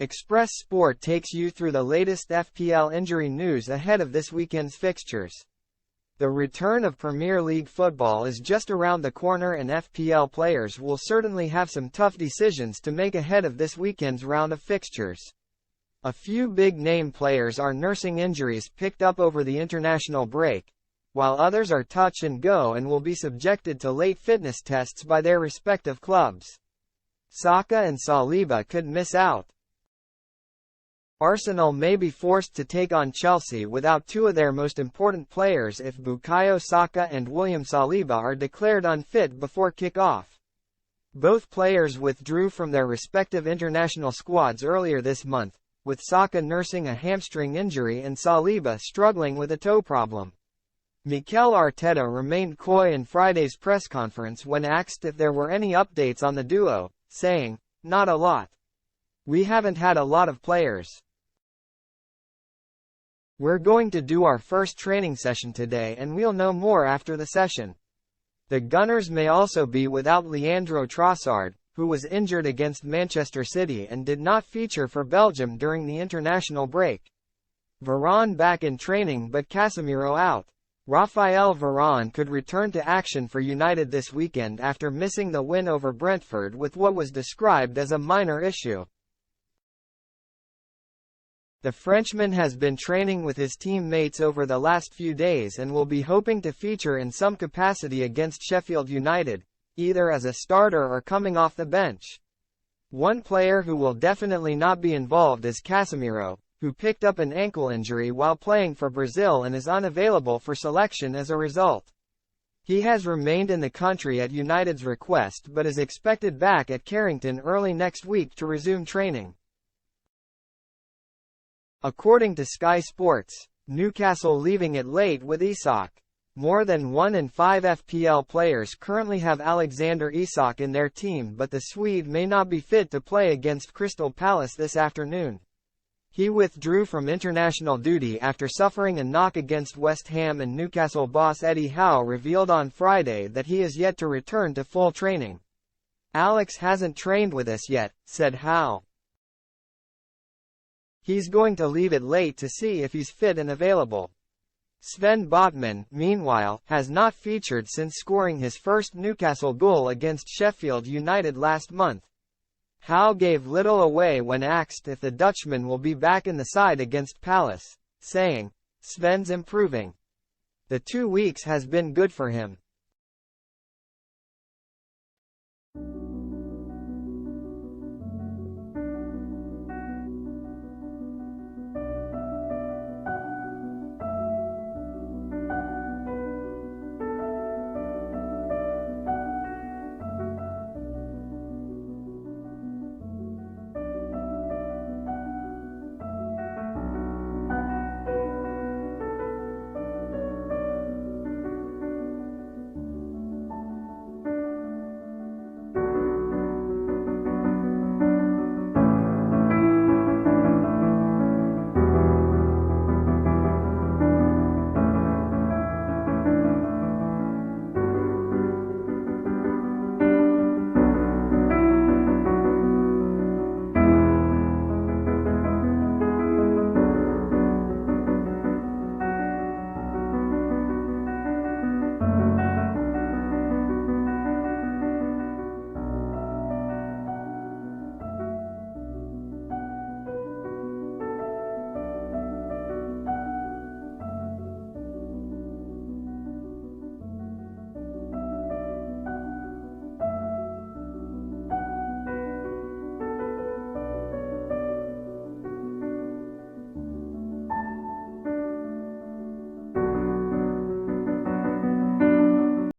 Express Sport takes you through the latest FPL injury news ahead of this weekend's fixtures. The return of Premier League football is just around the corner, and FPL players will certainly have some tough decisions to make ahead of this weekend's round of fixtures. A few big-name players are nursing injuries picked up over the international break, while others are touch and go and will be subjected to late fitness tests by their respective clubs. Saka and Saliba could miss out. Arsenal may be forced to take on Chelsea without two of their most important players if Bukayo Saka and William Saliba are declared unfit before kick-off. Both players withdrew from their respective international squads earlier this month, with Saka nursing a hamstring injury and Saliba struggling with a toe problem. Mikel Arteta remained coy in Friday's press conference when asked if there were any updates on the duo, saying, "Not a lot. We haven't had a lot of players. We're going to do our first training session today and we'll know more after the session." The Gunners may also be without Leandro Trossard, who was injured against Manchester City and did not feature for Belgium during the international break. Varane back in training but Casemiro out. Raphael Varane could return to action for United this weekend after missing the win over Brentford with what was described as a minor issue. The Frenchman has been training with his teammates over the last few days and will be hoping to feature in some capacity against Sheffield United, either as a starter or coming off the bench. One player who will definitely not be involved is Casemiro, who picked up an ankle injury while playing for Brazil and is unavailable for selection as a result. He has remained in the country at United's request but is expected back at Carrington early next week to resume training. According to Sky Sports, Newcastle leaving it late with Isak. More than 1 in 5 FPL players currently have Alexander Isak in their team, but the Swede may not be fit to play against Crystal Palace this afternoon. He withdrew from international duty after suffering a knock against West Ham, and Newcastle boss Eddie Howe revealed on Friday that he is yet to return to full training. "Alex hasn't trained with us yet," said Howe. "He's going to leave it late to see if he's fit and available." Sven Botman, meanwhile, has not featured since scoring his first Newcastle goal against Sheffield United last month. Howe gave little away when asked if the Dutchman will be back in the side against Palace, saying, "Sven's improving. The 2 weeks has been good for him.